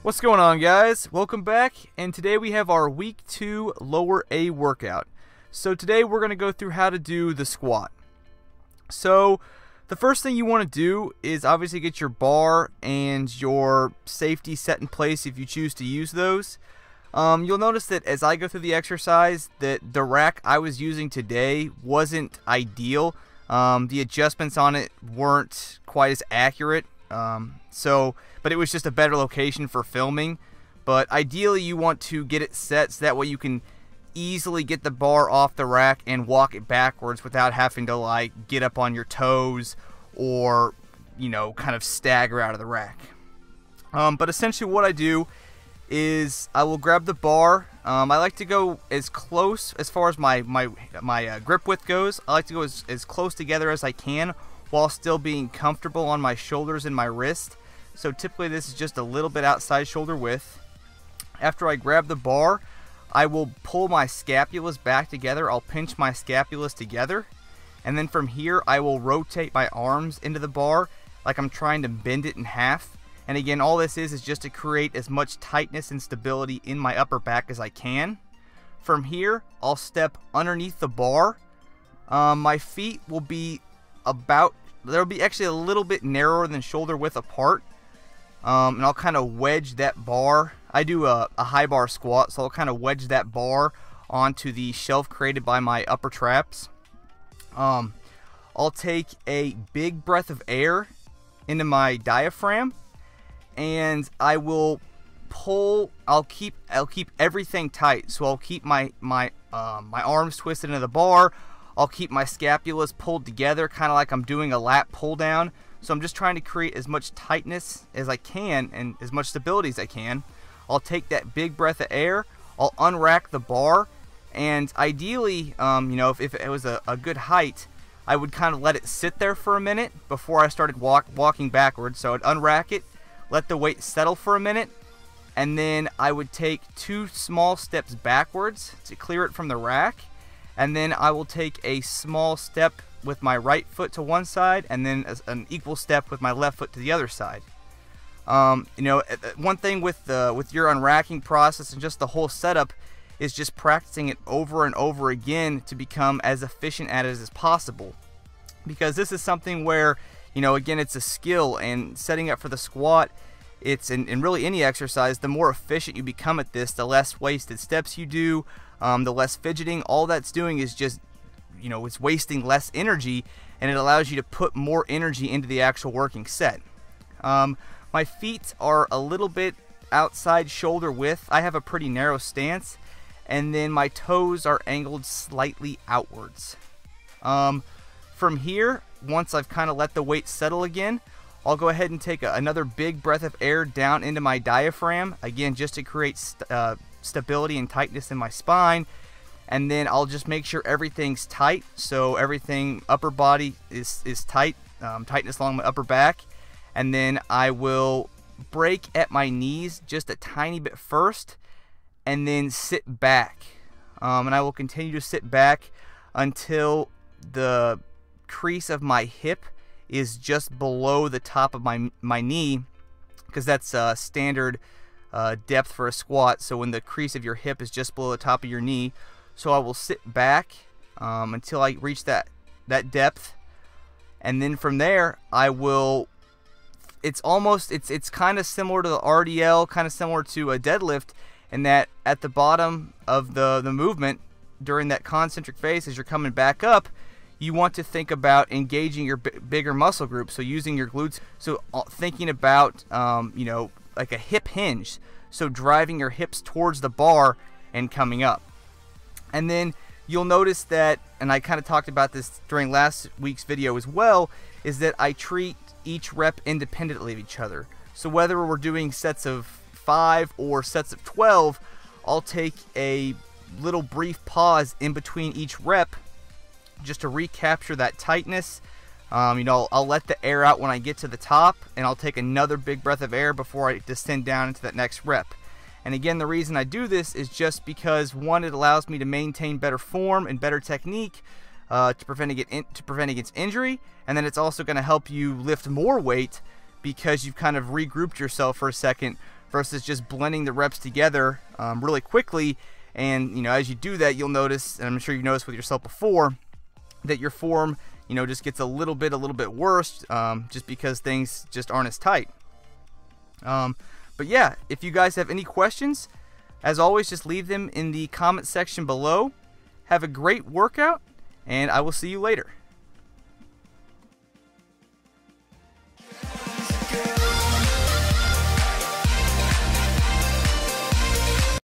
What's going on, guys? Welcome back, and today we have our week 2 lower A workout. So today we're going to go through how to do the squat. So the first thing you want to do is obviously get your bar and your safety set in place if you choose to use those. You'll notice that as I go through the exercise that the rack I was using today wasn't ideal. The adjustments on it weren't quite as accurate. But it was just a better location for filming. But ideally you want to get it set so that way you can easily get the bar off the rack and walk it backwards without having to like get up on your toes or, you know, kind of stagger out of the rack. But essentially what I do is I will grab the bar. I like to go as close as far as my grip width goes. I like to go as close together as I can while still being comfortable on my shoulders and my wrist. So typically this is just a little bit outside shoulder width. After I grab the bar, I will pull my scapulas back together. I'll pinch my scapulas together, and then from here I will rotate my arms into the bar like I'm trying to bend it in half. And again, all this is just to create as much tightness and stability in my upper back as I can. From here, I'll step underneath the bar. My feet will be they'll be actually a little bit narrower than shoulder width apart. And I'll kind of wedge that bar. I do a high bar squat, so I'll kind of wedge that bar onto the shelf created by my upper traps. I'll take a big breath of air into my diaphragm, and I will pull. I'll keep everything tight. So I'll keep my arms twisted into the bar. I'll keep my scapulas pulled together, kind of like I'm doing a lat pull down. So I'm just trying to create as much tightness as I can and as much stability as I can. I'll take that big breath of air. I'll unrack the bar, and ideally, if it was a good height, I would kind of let it sit there for a minute before I started walking backwards. So I'd unrack it, let the weight settle for a minute, and then I would take 2 small steps backwards to clear it from the rack. And then I will take a small step with my right foot to one side, and then an equal step with my left foot to the other side. One thing with your unracking process and just the whole setup is just practicing it over and over again to become as efficient at it as possible. Because this is something where, again, it's a skill, and setting up for the squat, and really any exercise, the more efficient you become at this, the less wasted steps you do, the less fidgeting. All that's doing is just, it's wasting less energy, and it allows you to put more energy into the actual working set. My feet are a little bit outside shoulder width. I have a pretty narrow stance, and then my toes are angled slightly outwards. From here, once I've kind of let the weight settle again, I'll go ahead and take another big breath of air down into my diaphragm, again just to create stability and tightness in my spine. And then I'll just make sure everything's tight, so everything upper body is tight, tightness along my upper back. And then I will break at my knees just a tiny bit first, and then sit back. And I will continue to sit back until the crease of my hip is just below the top of my knee, because that's standard depth for a squat. So when the crease of your hip is just below the top of your knee. So I will sit back until I reach that depth, and then from there I will. It's kind of similar to the RDL, kind of similar to a deadlift, in that at the bottom of the movement during that concentric phase, as you're coming back up, you want to think about engaging your bigger muscle group. So using your glutes. So thinking about like a hip hinge. So driving your hips towards the bar and coming up. And then you'll notice that, and I kind of talked about this during last week's video as well, is that I treat each rep independently of each other. So whether we're doing sets of 5 or sets of 12, I'll take a little brief pause in between each rep just to recapture that tightness. I'll let the air out when I get to the top, and I'll take another big breath of air before I descend down into that next rep. And again, the reason I do this is just because, one, it allows me to maintain better form and better technique to prevent against injury, and then it's also going to help you lift more weight because you've kind of regrouped yourself for a second versus just blending the reps together really quickly. And as you do that, you'll notice, and I'm sure you've noticed with yourself before, that your form just gets a little bit worse, just because things just aren't as tight. But yeah, if you guys have any questions, as always, just leave them in the comment section below. Have a great workout, and I will see you later.